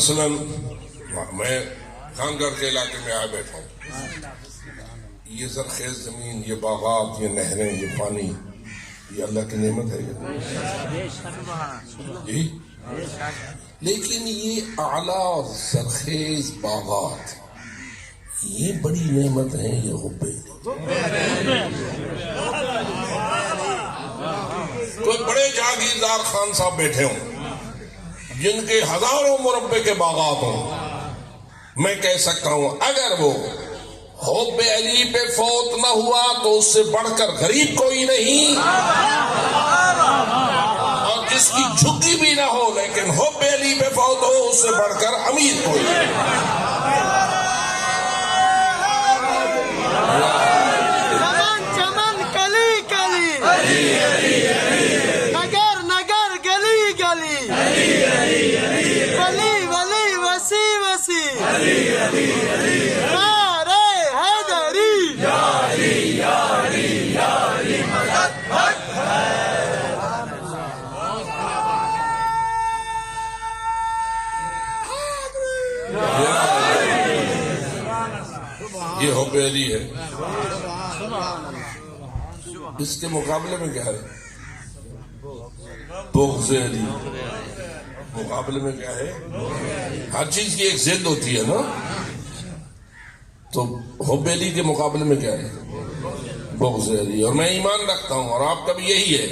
مثلا میں خانگڑھ کے علاقے میں آ بیٹھا ہوں، یہ زرخیز زمین، یہ باغات، یہ نہریں، یہ پانی، یہ اللہ کی نعمت ہے جی، لیکن یہ اعلیٰ زرخیز باغات یہ بڑی نعمت ہے، یہ حب کوئی بڑے جاگیردار خان صاحب بیٹھے ہوں جن کے ہزاروں مربع کے باغات ہوں، میں کہہ سکتا ہوں اگر وہ حب علی پہ فوت نہ ہوا تو اس سے بڑھ کر غریب کوئی نہیں، اور جس کی جھکی بھی نہ ہو لیکن حب علی پہ فوت ہو اس سے بڑھ کر امیر کوئی نہیں۔ چمن چمن کلی کلی، نگر نگر گلی گلی، ولی ولی وسیع وسیع، نعرہ حیدری، یہ حب علی ہے۔ اس کے مقابلے میں کیا ہے؟ بغض علی۔ مقابلے میں کیا ہے؟ ہر چیز کی ایک ضد ہوتی ہے نا، تو حب علی کے مقابلے میں کیا ہے؟ بغض علی۔ اور میں ایمان رکھتا ہوں اور آپ کا بھی یہی ہے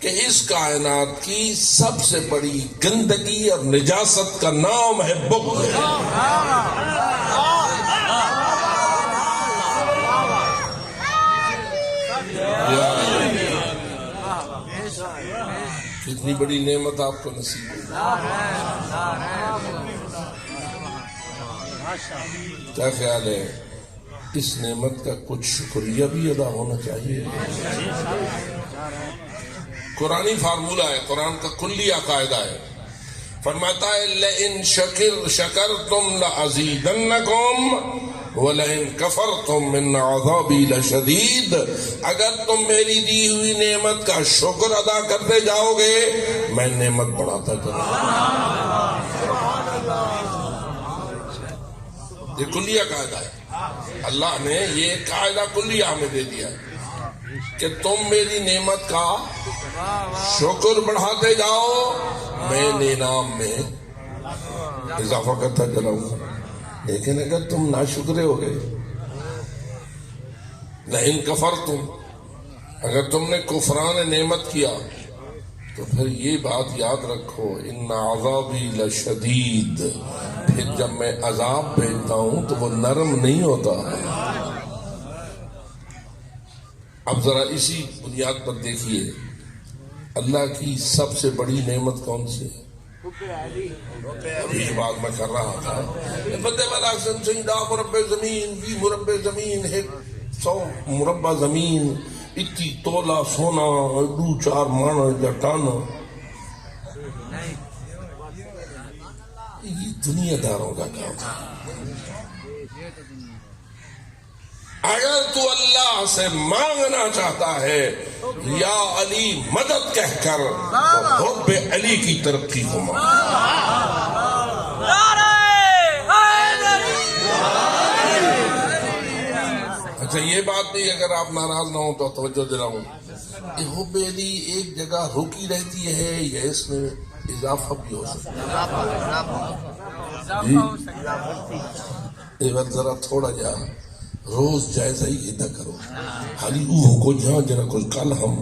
کہ اس کائنات کی سب سے بڑی گندگی اور نجاست کا نام ہے بغض۔ کتنی بڑی نعمت آپ کو نصیب ہے۔ کیا خیال ہے اس نعمت کا کچھ شکریہ بھی ادا ہونا چاہیے؟ قرآنی فارمولہ ہے، قرآن کا کلیہ قاعدہ ہے، فرماتا ہے لئن شکرتم لأزیدنکم وَلَئِن كَفَرْتُم مِّنْ عَذَابِي لَشَدِيدٌ، اگر تم میری دی ہوئی نعمت کا شکر ادا کرتے جاؤ گے میں نعمت بڑھاتا جاؤں گا۔ یہ کلیہ قاعدہ ہے، اللہ نے یہ قاعدہ کلیہ ہمیں دے دیا ہے کہ تم میری نعمت کا شکر بڑھاتے جاؤ میں انعام میں اضافہ کرتا چلاؤں گا۔ لیکن اگر تم ناشکرے ہو گئے، لئن کفرتم، اگر تم نے کفران نعمت کیا تو پھر یہ بات یاد رکھو ان عذابی لشدید، پھر جب میں عذاب بھیجتا ہوں تو وہ نرم نہیں ہوتا۔ اب ذرا اسی بنیاد پر دیکھیے اللہ کی سب سے بڑی نعمت کون سی ہے؟ ابھی جو بات میں کر رہا تھا، فتح والا سنجھا مربع زمین، 20 مربع زمین ہے، 100 مربع زمین، اتنی تولا سونا، 2-4 مانا جٹانا، یہ دنیا داروں کا کام ہے۔ اگر تو اللہ سے مانگنا چاہتا ہے یا علی مدد کہہ کر تو حب علی کی ترقی کو مانگ۔ اچھا یہ بات نہیں، اگر آپ ناراض نہ ہوں تو توجہ دے رہا ہوں، یہ حب علی ایک جگہ رکی رہتی ہے یا اس میں اضافہ بھی ہو سکتا ہے؟ یہ بات ذرا تھوڑا جا روز جائزہ ہی ادا کرو، حالی اوہ کو جہاں جنا کوئی کل ہم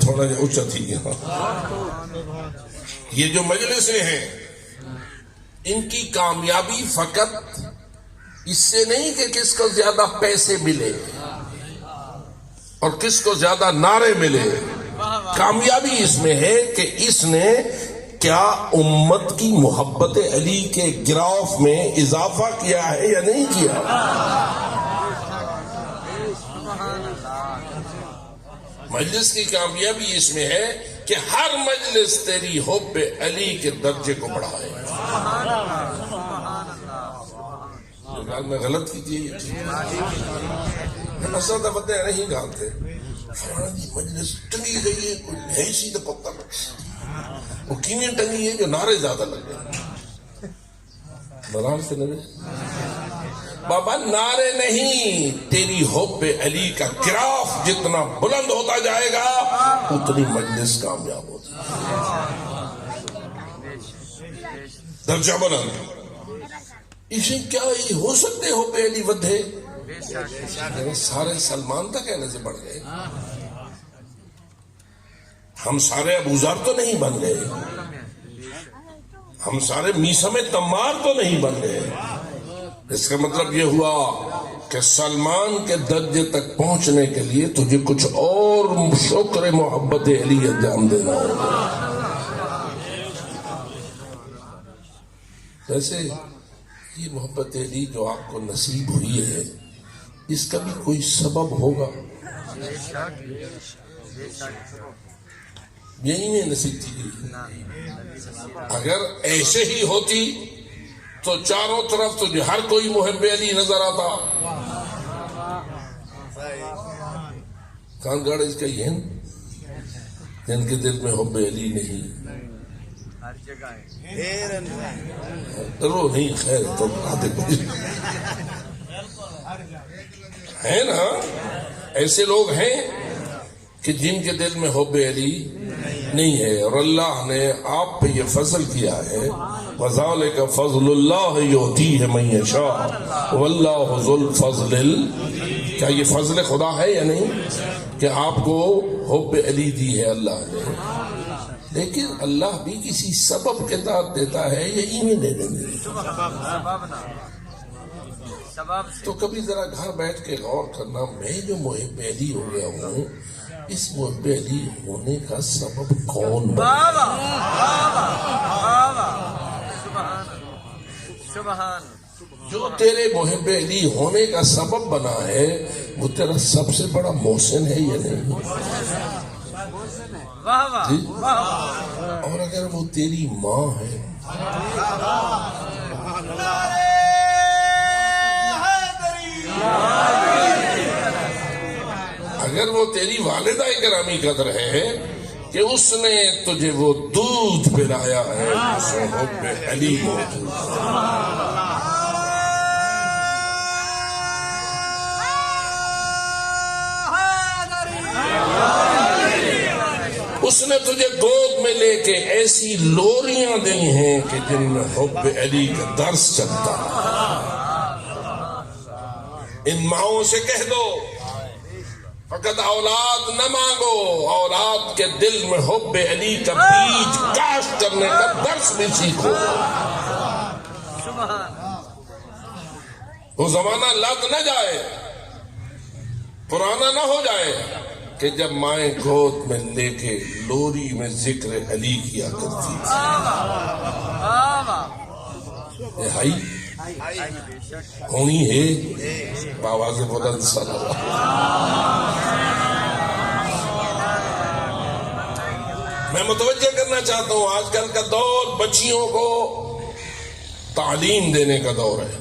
تھوڑا جا اچھا تھی گیا۔ یہ جو مجلسیں ہیں ان کی کامیابی فقط اس سے نہیں کہ کس کو زیادہ پیسے ملے اور کس کو زیادہ نعرے ملے، کامیابی اس میں ہے کہ اس نے کیا امت کی محبت علی کے گراف میں اضافہ کیا ہے یا نہیں کیا۔ مجلس کی کامیابی اس میں ہے کہ ہر مجلس تیری حب علی کے درجے کو بڑھائے۔ میں غلط کیجیے، اسد فتح نہیں گانتے، مجلس ٹنگی گئی ہے، کوئی نہیں سی تو پتہ وہ کیویں ٹنگی ہے جو نعرے زیادہ لگ گئے. برابر سے نبی بابا نعرے نہیں، تیری حب علی کا گراف جتنا بلند ہوتا جائے گا اتنی مجلس کامیاب ہوتی ہے. درجہ بلند. اسے کیا یہ ہو سکتے حب علی ودھے؟ سارے سلمان تک کہنے سے بڑھ گئے. ہم سارے ابوذر تو نہیں بن گئے، ہم سارے میثم تمار تو نہیں بن گئے. اس کا مطلب یہ ہوا کہ سلمان کے درجے تک پہنچنے کے لیے تجھے کچھ اور شکر محبت علی انجام دینا ہوگا. ویسے یہ محبت علی جو آپ کو نصیب ہوئی ہے اس کا بھی کوئی سبب ہوگا. یہی نہیں نصیب تھی. اگر ایسے ہی ہوتی تو چاروں طرف تجھے ہر کوئی محب علی نظر آتا. کان گاڑ اس کا یہ ہے جن کے دل میں حب علی نہیں. رو نہیں خیر تو آتے ہے نا. ایسے لوگ ہیں کہ جن کے دل میں حب علی نہیں ہے، اور اللہ نے آپ پہ یہ فضل کیا ہے وَذَلِكَ فَضْلُ اللَّهِ يُؤْتِيهِ مَن يَشَاءُ وَاللَّهُ ذُو الْفَضْلِ. کیا یہ فضل خدا ہے یا نہیں کہ آپ کو حب علی دی ہے اللہ نے؟ لیکن اللہ بھی کسی سبب کے تحت دیتا ہے یا ایویں دے دیں گے؟ تو کبھی ذرا گھر بیٹھ کے غور کرنا، میں جو محب علی ہو گیا ہوں اس محب علی ہونے کا سبب کون بنا؟ جو تیرے محب علی ہونے کا سبب بنا ہے وہ تیرا سب سے بڑا محسن ہے یا نہیں؟ جی؟ اور اگر وہ تیری ماں ہے، اگر وہ تیری والدہ گرامی قدر ہے کہ اس نے تجھے وہ دودھ پلایا ہے اس میں حب علی موجود ہے. اس نے تجھے گود میں لے کے ایسی لوریاں دی ہیں کہ جن میں حب علی کا درس چلتا ہے. ان ماؤں سے کہہ دو فقط اولاد نہ مانگو، اولاد کے دل میں حب علی کا بیج کاشت کرنے کا درس بھی سیکھو. وہ زمانہ لگ نہ جائے، پرانا نہ ہو جائے کہ جب مائیں گود میں لے کے لوری میں ذکر علی کیا کرتی تھی. ہائی ہونی ہے باواز بلند صلی اللہ. میں متوجہ کرنا چاہتا ہوں آج کل کا دور بچیوں کو تعلیم دینے کا دور ہے.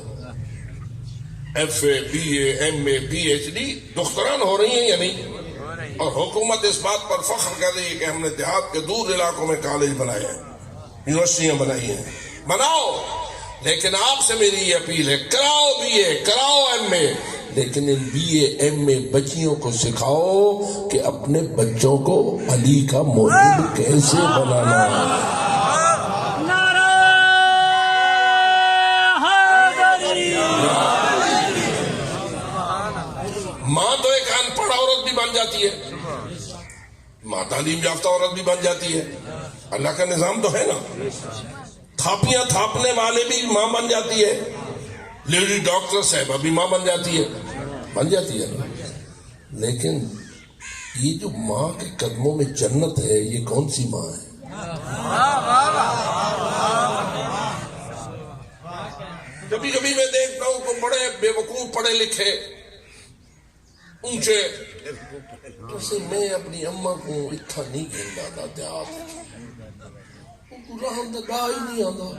F A, B A, M A, P H D دختران ہو رہی ہیں یا نہیں؟ اور حکومت اس بات پر فخر کر رہی ہے کہ ہم نے دیہات کے دور علاقوں میں کالج بنائے ہیں، یونیورسٹیاں بنائی ہیں. بناؤ، لیکن آپ سے میری یہ اپیل ہے کراؤ بی اے، کراؤ ایم اے، لیکن ان بی اے ایم اے بچیوں کو سکھاؤ کہ اپنے بچوں کو علی کا محب کیسے بنانا ہے. ماں تو ایک ان پڑھ عورت بھی بن جاتی ہے، ماں تعلیم یافتہ عورت بھی بن جاتی ہے. اللہ کا نظام تو ہے نا. تھاپیاں تھاپنے والے بھی ماں بن جاتی ہے، لیڈی ڈاکٹر صاحبہ بھی ماں بن جاتی ہے نا. لیکن یہ جو ماں کے قدموں میں جنت ہے یہ کون سی ماں ہے؟ کبھی کبھی میں دیکھتا ہوں کہ بڑے بے وقوف پڑھے لکھے اونچے اسے میں اپنی اماں کو اتھا نہیں کھیلتا تھا دیہات رحم دا ڈا ہی نہیں آندا،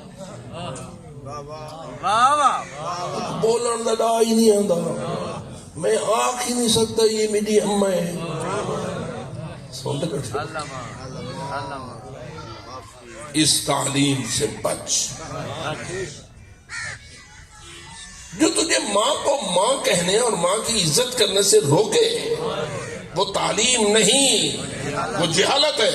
بولن دا ڈا ہی نہیں آندا. میں آنکھ ہی نہیں سکتا یہ میری اماں ہے. اس تعلیم سے بچ جو تجھے ماں کو ماں کہنے اور ماں کی عزت کرنے سے روکے، وہ تعلیم نہیں، وہ جہالت ہے۔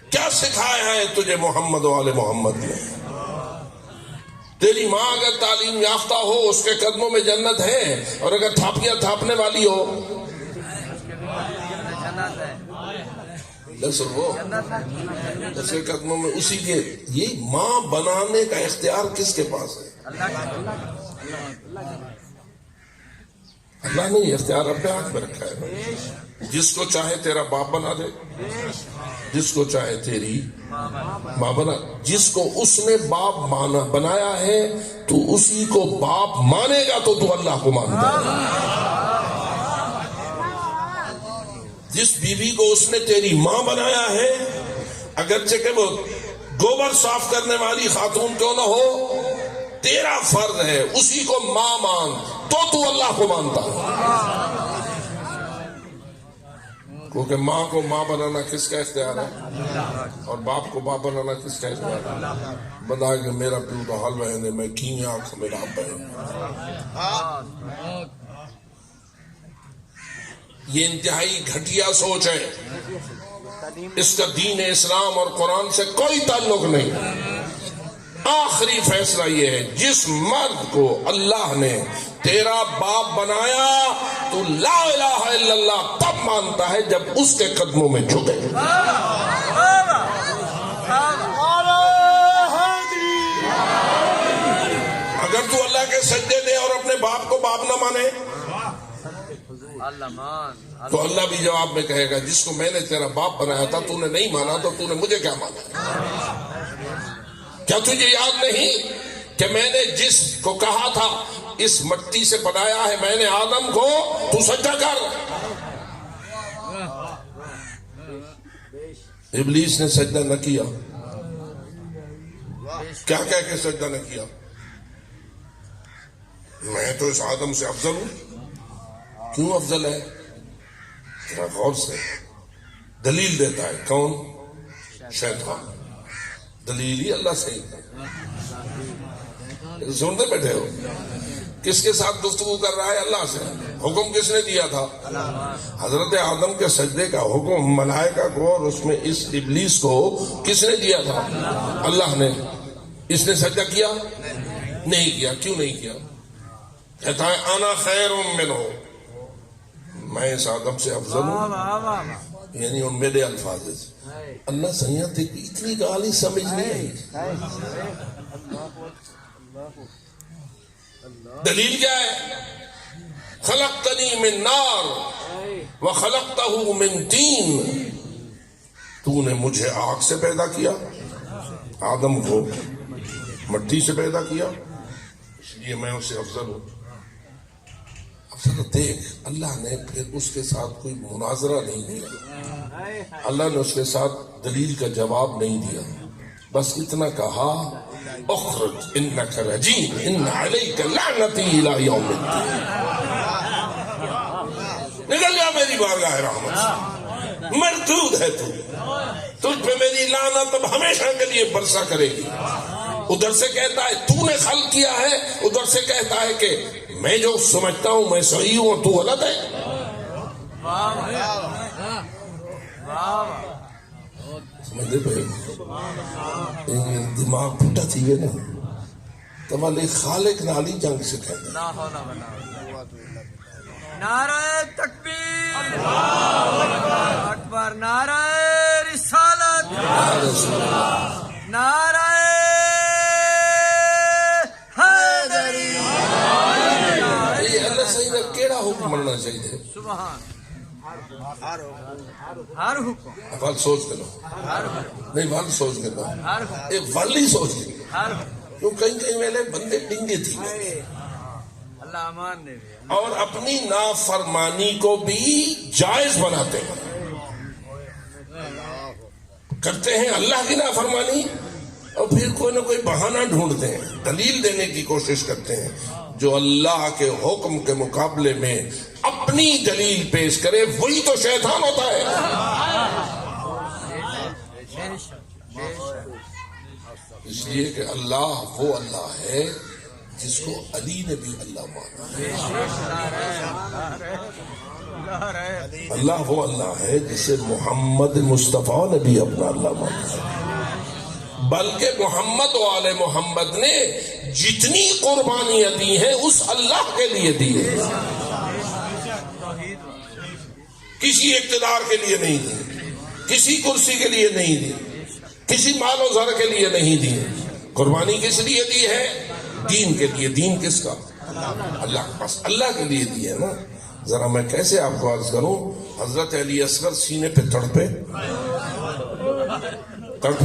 کیا سکھایا ہے تجھے محمد و آل محمد نے؟ تیری ماں اگر تعلیم یافتہ ہو اس کے قدموں میں جنت ہے، اور اگر تھاپیاں تھاپنے والی ہو اس کے قدموں میں اسی کے۔ یہ ماں بنانے کا اختیار کس کے پاس ہے؟ اللہ نے یہ اختیار اپنے ہاتھ میں رکھا ہے۔ جس کو چاہے تیرا باپ بنا دے، جس کو چاہے تیری ماں بنا۔ جس کو اس نے باپ بنایا ہے تو اسی کو باپ مانے گا تو اللہ کو مانتا ہے۔ جس بیوی کو اس نے تیری ماں بنایا ہے، اگرچہ کہ وہ گوبر صاف کرنے والی خاتون کیوں نہ ہو، تیرا فرض ہے اسی کو ماں مان تو اللہ کو مانتا ہے۔ کیونکہ ماں کو ماں بنانا کس کا اختیار ہے؟ اور باپ کو باپ بنانا کس کا اختیار ہے؟ بتا کہ میرا پیو تو حل بہن ہے، میں کی آنکھ میرا بہن۔ یہ انتہائی گھٹیا سوچ ہے، اس کا دین اسلام اور قرآن سے کوئی تعلق نہیں۔ آخری فیصلہ یہ ہے، جس مرد کو اللہ نے تیرا باپ بنایا تو لا الہ الا اللہ تب مانتا ہے جب اس کے قدموں میں جھکے۔ اگر تو اللہ کے سجدے دے اور اپنے باپ کو باپ نہ مانے تو اللہ بھی جواب میں کہے گا، جس کو میں نے تیرا باپ بنایا تھا تو نے نہیں مانا تو تو نے مجھے کیا مانا؟ کیا تجھے یاد نہیں کہ میں نے جس کو کہا تھا اس مٹی سے بنایا ہے میں نے آدم کو، تو سجدہ کر۔ ابلیس نے سجدہ نہ کیا، کیا کہہ کے سجدہ نہ کیا؟ میں تو اس آدم سے افضل ہوں۔ کیوں افضل ہے؟ ذرا غور سے دلیل دیتا ہے۔ کون؟ شیطان۔ دلیل ہی اللہ سے ہے۔ سنتے بیٹھے ہو؟ کس کے ساتھ گفتگو کر رہا ہے؟ اللہ سے۔ حکم کس نے دیا تھا؟ حضرت آدم کے سجدے کا حکم ملائکہ کو اور اس میں اس ابلیس کو کس نے دیا تھا؟ اللہ نے۔ اس نے سجدہ کیا؟ نہیں کیا۔ کیوں نہیں کیا؟ کہتا ہے انا خیر منہ، میں اس آدم سے افضل ہوں، یعنی ان میرے الفاظ سے۔ اللہ سیاں تھی اتنی گالی سمجھ نہیں آئی۔ دلیل کیا ہے؟ خلقتنی من نار وخلقتہ من طین، تو نے مجھے آگ سے پیدا کیا، آدم کو مٹی سے پیدا کیا، اس لیے میں اس سے افضل ہوں۔ اب ذرا دیکھ، اللہ نے پھر اس کے ساتھ کوئی مناظرہ نہیں دیا، اللہ نے اس کے ساتھ دلیل کا جواب نہیں دیا، بس اتنا کہا اخرج انک رجیم ان علیک لعنتی الی یوم الدین، نکل جا میری بارگاہ رحمت سے، مردود ہے تجھ پہ میری لعنت اب ہمیشہ کے لیے برسا کرے گی۔ ادھر سے کہتا ہے تو نے خلق کیا ہے، ادھر سے کہتا ہے کہ میں جو سمجھتا ہوں میں صحیح ہوں تو غلط ہے۔ سمجھتے پہ دماغ پھٹا تھی گئے نا تمہارے خالق نالی جنگ سے کہتے ہیں۔ نعرہ تکبیر، اکبر، نعرہ رسالت، نعرہ حیدری۔ یہ اللہ صحیح نے کیڑا حکم ملنا چاہیے؟ سبحان، ہر حکم، ول سوچ کے لو، نہیں ول سوچ کے لو، یہ ول ہی سوچ کے لو، کیوں کہیں کہیں ویلے بندے ڈنگے تھی اللہ امان دے اور اپنی نافرمانی کو بھی جائز بناتے ہیں، کرتے ہیں اللہ کی نافرمانی اور پھر کوئی نہ کوئی بہانہ ڈھونڈتے ہیں، دلیل دینے کی کوشش کرتے ہیں جو اللہ کے حکم کے مقابلے میں اپنے اپنی دلیل پیش کرے وہی تو شیطان ہوتا ہے. اس لیے کہ اللہ وہ اللہ ہے جس کو علی نے بھی اللہ مانا. اللہ وہ اللہ ہے جسے محمد مصطفیٰ نے بھی اپنا اللہ مانا. بلکہ محمد و آل محمد نے جتنی قربانیاں دی ہیں اس اللہ کے لیے دی ہیں, کسی اقتدار کے لیے نہیں دی, کسی کرسی کے لیے نہیں دی, کسی مال و زر کے لیے نہیں دی. قربانی کس لیے دی ہے؟ دین کے لیے. دین کس کا؟ اللہ. بس اللہ کے لیے دی ہے نا. ذرا میں کیسے آپ کو عرض کروں, حضرت علی اصغر سینے پہ تڑپے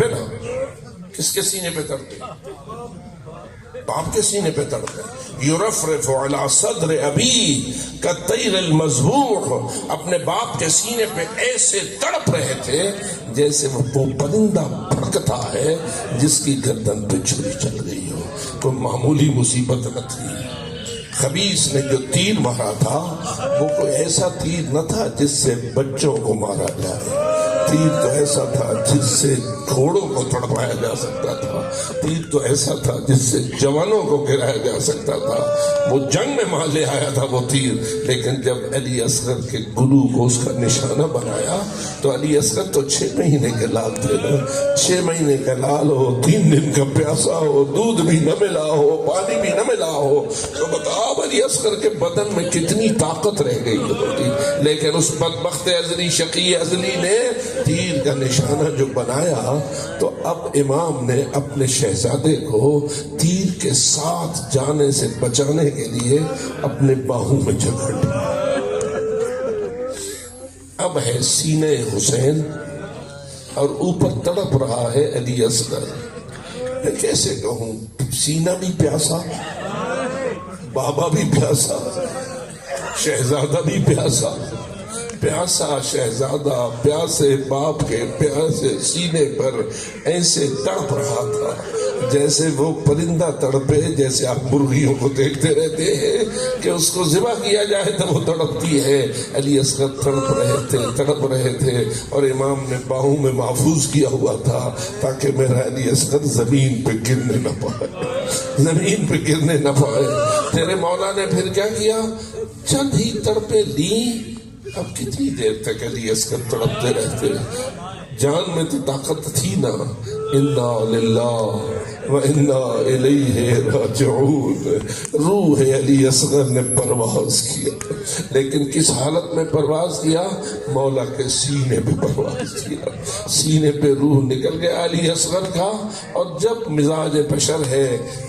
نا. کس کے سینے پہ تڑپے؟ باپ کے سینے پہ تڑپے. یرفرف علی صدر ابی کالطیر المذبوح, اپنے باپ کے سینے پہ ایسے تڑپ رہے تھے جیسے وہ پرندہ بھڑکتا ہے جس کی گردن پہ چھری چل گئی ہو. کوئی معمولی مصیبت نہ تھی. خبیث نے جو تیر مارا تھا وہ کوئی ایسا تیر نہ تھا جس سے بچوں کو مارا جائے. تیر تو ایسا تھا جس سے گھوڑوں کو تڑپایا جا سکتا تھا. تیر تو ایسا تھا جس سے جوانوں کو گرایا جا سکتا تھا. وہ جنگ میں مار لے آیا تھا وہ تیر. لیکن جب علی اصغر کے گلو کو اس کا نشانہ بنایا تو علی اصغر تو 6 مہینے کے لال تھے نا. 6 مہینے کا لال ہو, 3 دن کا پیاسا ہو, دودھ بھی نہ ملا ہو, پانی بھی نہ ملا ہو, تو بتاؤ علی اصغر کے بدن میں کتنی طاقت رہ گئی ہوتی. لیکن اس بدبخت ازلی شقی ازلی نے تیر کا نشانہ جو بنایا تو اب امام نے اپنے شہزادے کو تیر کے ساتھ جانے سے بچانے کے لیے اپنے باہوں میں جکڑ دیا. اب ہے سینے حسین اور اوپر تڑپ رہا ہے علی اصغر. میں کیسے کہوں, سینہ بھی پیاسا, بابا بھی پیاسا, شہزادہ بھی پیاسا. پیاسا شہزادہ پیاسے باپ کے پیاسے سینے پر ایسے تڑپ رہا تھا جیسے وہ پرندہ تڑپے. جیسے آپ مرغیوں کو دیکھتے رہتے ہیں کہ اس کو ذبح کیا جائے تو وہ تڑپتی ہے. علی اصغر تڑپ رہے تھے اور امام نے باہوں میں محفوظ کیا ہوا تھا تاکہ میرا علی اصغر زمین پہ گرنے نہ پائے, زمین پہ گرنے نہ پائے. تیرے مولا نے پھر کیا کیا, چند ہی تڑپے لی. اب کتنی دیر تک علی اصغر تڑپتے رہتے. جان میں تو طاقت تھی نا. انا للہ و انا الیہ راجعون. روح علی اصغر نے پرواز کیا, لیکن کس حالت میں پرواز کیا؟ مولا کے سینے پہ پرواز کیا. سینے پہ روح نکل گیا علی اصغر کا. اور جب مزاج بشر ہے,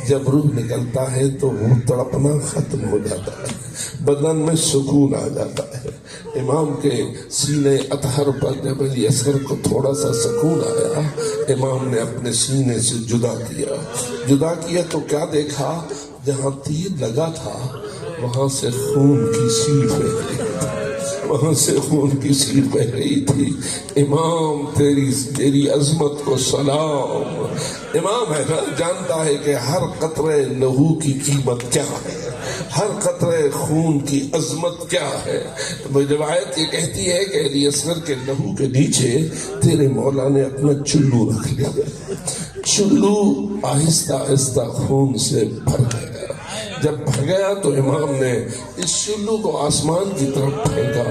جب روح نکلتا ہے تو وہ تڑپنا ختم ہو جاتا ہے, بدن میں سکون آ جاتا ہے. امام کے سینے اطہر پر جب علی اصغر کو تھوڑا سا سکون آیا, امام نے اپنے سینے سے جدا کیا تو کیا دیکھا, جہاں تیر لگا تھا وہاں سے خون کی سیل بہ رہی تھی, وہاں سے خون کی سیل بہ رہی تھی. امام تیری عظمت کو سلام. امام ہے نا, جانتا ہے کہ ہر قطرے لہو کی قیمت کیا ہے, ہر قطرے خون کی عظمت کیا ہے. روایت یہ کہتی ہے کہ علی اصغر کے لہو کے نیچے تیرے مولا نے اپنا چلو رکھ لیا. چلو آہستہ آہستہ خون سے بھر گیا. جب بھر گیا تو امام نے اس چلو کو آسمان کی طرف پھینکا,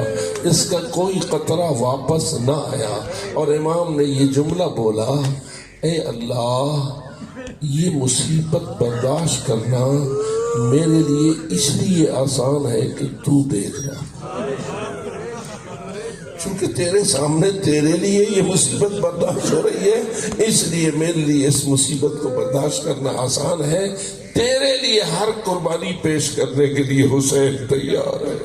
اس کا کوئی قطرہ واپس نہ آیا. اور امام نے یہ جملہ بولا, اے اللہ, یہ مصیبت برداشت کرنا میرے لیے اس لیے آسان ہے کہ تو دیکھ رہا, چونکہ تیرے سامنے تیرے لیے یہ مصیبت برداشت ہو رہی ہے, اس لیے میرے لیے اس مصیبت کو برداشت کرنا آسان ہے. تیرے لیے ہر قربانی پیش کرنے کے لیے حسین تیار ہے.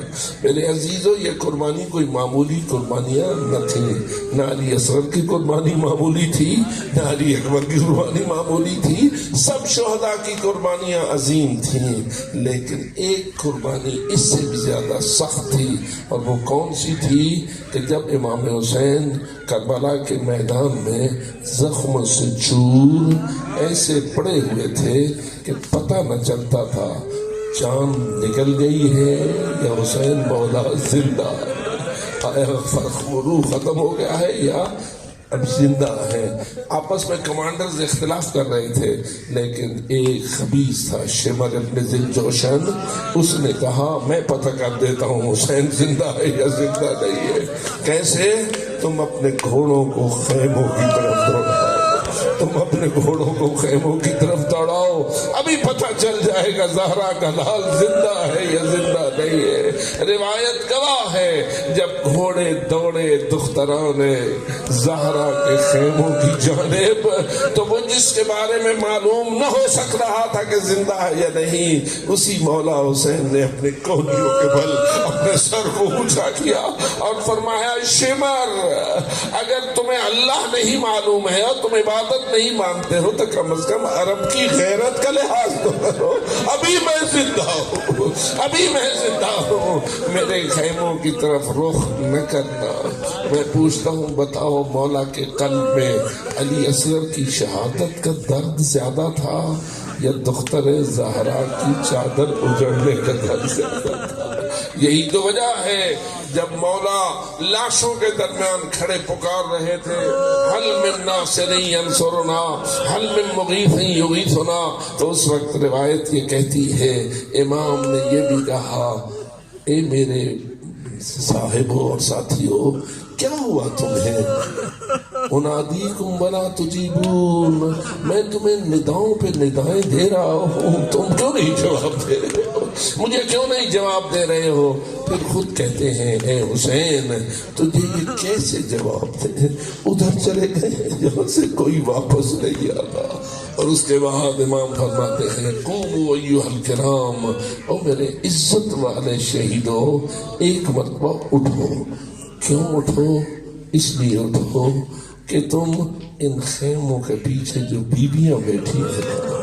میرے عزیزو, یہ قربانی کوئی معمولی قربانیاں نہ تھیں. نہ علی اصغر کی قربانی معمولی تھی, نہ علی اکبر کی قربانی معمولی تھی. سب شہداء کی قربانیاں عظیم تھیں, لیکن ایک قربانی اس سے بھی زیادہ سخت تھی. اور وہ کون سی تھی کہ جب امام حسین کربلا کے میدان میں زخم سے چور ایسے پڑے ہوئے تھے کہ پتہ نہ چلتا تھا چاند نکل گئی ہے یا حسین مولا زندہ؟ آیا روح ختم ہو گیا ہے یا اب زندہ ہے؟ آپس میں کمانڈرز اختلاف کر رہے تھے، لیکن ایک خبیث تھا شمر ابن ذوالجوشن، اس نے کہا میں پتہ کر دیتا ہوں حسین زندہ ہے یا زندہ نہیں ہے۔ کیسے؟ تم اپنے گھوڑوں کو خیموں کی طرف دوڑاؤ، تم اپنے گھوڑوں کو خیموں کی طرف دوڑاؤ، ابھی پتہ چل جائے گا زہرا کا لال زندہ ہے یا زندہ نہیں ہے۔ روایت گواہ ہے جب گھوڑے دوڑے دختران زہرا کے خیموں کی جانب، تو وہ جس کے بارے میں معلوم نہ ہو سک رہا تھا کہ زندہ ہے یا نہیں، اسی مولا حسین نے اپنے کوہنیوں کے بل اپنے سر کو اونچا کیا اور فرمایا شمر، اگر تمہیں اللہ نہیں معلوم ہے اور تم عبادت نہیں مانتے ہو تو کم از کم عرب کی غیرت کا لحاظ تو کرو، ابھی میں زندہ ہوں، ابھی میں زندہ ہوں، میرے خیموں کی طرف رخ نہ کرنا۔ میں پوچھتا ہوں بتاؤ مولا کے قلب میں علی اصغر کی شہادت کا درد زیادہ تھا یا دختر زہرا کی چادر اجڑنے کا درد زیادہ تھا؟ یہی تو وجہ ہے جب مولا لاشوں کے درمیان کھڑے پکار رہے تھے حل من ناصر ینصرنا حل من مغیث یغیثنا، تو اس وقت روایت یہ کہتی ہے امام نے یہ بھی کہا اے میرے صاحبوں اور ساتھیوں کیا ہوا تمہیں؟ انادیکم ولا تجیبون، میں تمہیں نداؤں پہ ندائیں دے رہا ہوں، تم کیوں نہیں جواب دے رہے ہو؟ مجھے کیوں نہیں جواب دے رہے ہو؟ پھر خود کہتے ہیں اے حسین تجھے یہ کیسے جواب دے، ادھر چلے گئے جہاں سے کوئی واپس نہیں آتا۔ اور اس کے بعد امام فرماتے ہیں قوموا ایھا الکرام، او میرے عزت والے شہیدو ایک مرتبہ اٹھو۔ کیوں اٹھو؟ اس لیے اٹھو کہ تم ان خیموں کے پیچھے جو بیویاں بیٹھی ہیں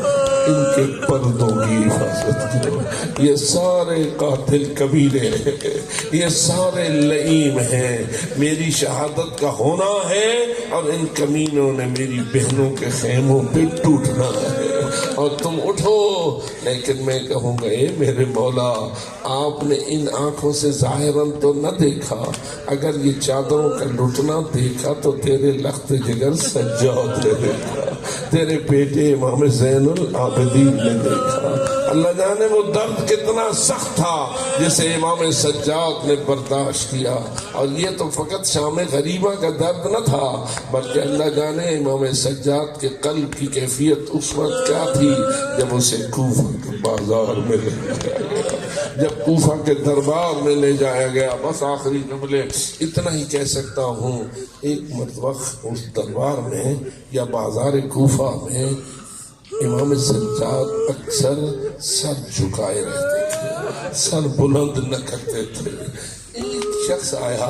ان کے پردوں کی حفاظت کرو۔ یہ سارے قاتل کبیرے ہیں، یہ سارے لئیم ہیں، میری شہادت کا ہونا ہے اور ان کمینوں نے میری بہنوں کے خیموں پہ ٹوٹنا ہے، اور تم اٹھو۔ لیکن میں کہوں گا اے میرے مولا آپ نے ان آنکھوں سے ظاہراً تو نہ دیکھا، اگر یہ چادروں کا لٹنا دیکھا تو تیرے لخت جگر سجاد نے دیکھا، تیرے بیٹے امام زین العابدین نے دیکھا۔ اللہ جانے وہ درد کتنا سخت تھا جسے امام سجاد نے برداشت کیا، اور یہ تو فقط شام غریبہ کا درد نہ تھا بلکہ اللہ جانے امام سجاد کے قلب کی کیفیت اس وقت کیا تھی جب اسے کوفہ کے بازار میں لے جایا گیا، جب کوفہ کے دربار میں لے جایا گیا۔ بس آخری جملے اتنا ہی کہہ سکتا ہوں، ایک مرتبہ اس دربار میں یا بازار کوفہ میں امام سجاد اکثر سر جھکائے رہتے تھے، سر بلند نہ کرتے تھے۔ ایک شخص آیا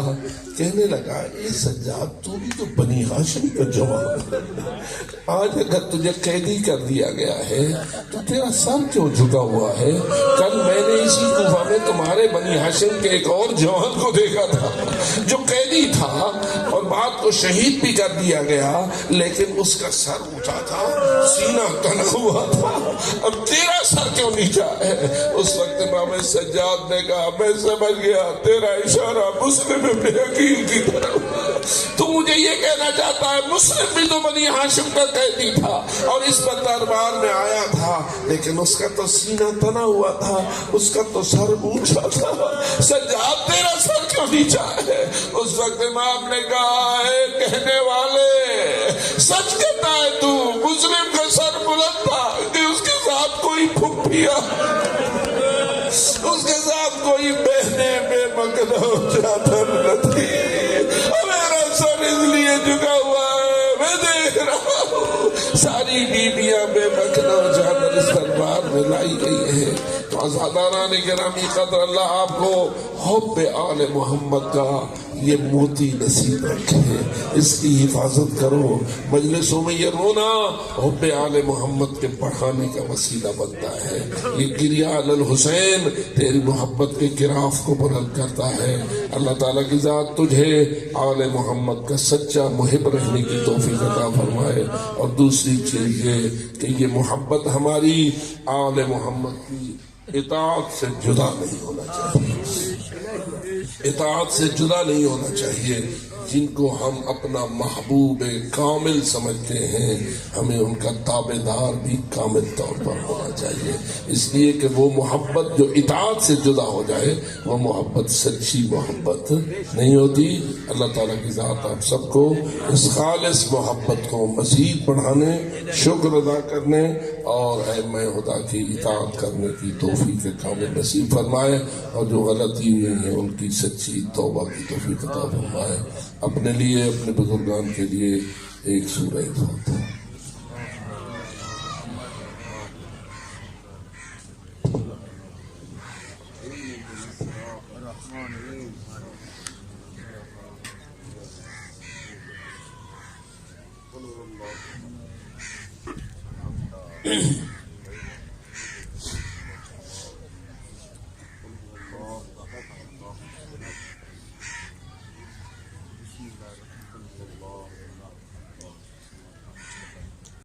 کہنے لگا اے سجاد تو بھی تو بنی ہاشم کا جوان ہے، آج اگر تجھے قیدی کر دیا گیا ہے تو تیرا سر کیوں جھکا ہوا ہے؟ کل میں نے اسی کوفہ میں تمہارے بنی ہاشم کے ایک اور جوان کو دیکھا تھا جو قیدی تھا اور بعد کو شہید بھی کر دیا گیا، لیکن اس کا سر اونچا تھا، سینہ تنگ ہوا تھا، اب تیرا سر کیوں نیچا ہے؟ اس وقت امام سجاد نے کہا میں سمجھ گیا تیرا اشارہ مسلم ابن عقیل کی طرف، تو مجھے یہ کہنا چاہتا ہے مسلم بھی تو بنی ہاشم کا قیدی تھا اور اس پر دربار میں آیا تھا، لیکن اس کا تو سینہ تنا ہوا تھا، اس کا تو سر اونچا تھا، سجاد تیرا سر کیوں نیچا ہے؟ اس وقت امام نے کہا اے کہنے والے سچ کہتا ہے تو، مسلم کا سر بلند تھا کہ اس کے ساتھ کوئی پھپھیا، اس کے ساتھ کوئی بہنے بے مقدر چادر نہ تھی، میرا سر اس لیے جھکا ہوا ہے میں دیکھ رہا ہوں ساری بیویاں بے مقدر چادر اس دربار میں لائی گئی ہے۔ تو عزاداران گرامی قدر اللہ آپ کو حب آل محمد کا یہ موتی نصیب رکھے، اس کی حفاظت کرو۔ مجلسوں میں یہ رونا حب آل محمد کے بڑھانے کا وسیلہ بنتا ہے، یہ گریہ علی الحسین تیری محبت کے گراف کو بلند کرتا ہے۔ اللہ تعالیٰ کی ذات تجھے آل محمد کا سچا محب رہنے کی توفیق عطا فرمائے، اور دوسری چیز یہ کہ یہ محبت ہماری آل محمد کی اطاعت سے جدا نہیں ہونا چاہیے، اطاعت سے جدا نہیں ہونا چاہیے۔ جن کو ہم اپنا محبوب کامل سمجھتے ہیں ہمیں ان کا تابع دار بھی کامل طور پر ہونا چاہیے، اس لیے کہ وہ محبت جو اطاعت سے جدا ہو جائے وہ محبت سچی محبت نہیں ہوتی۔ اللہ تعالیٰ کی ذات آپ سب کو اس خالص محبت کو مزید بڑھانے، شکر ادا کرنے اور ائمہ خدا کی اطاعت کرنے کی توفیق کامل نصیب فرمائے، اور جو غلطی ہوئی ہیں ان کی سچی توبہ کی توفیق عطا فرمائے۔ اپنے لیے، اپنے بزرگان کے لیے ایک سورہ فاتحہ۔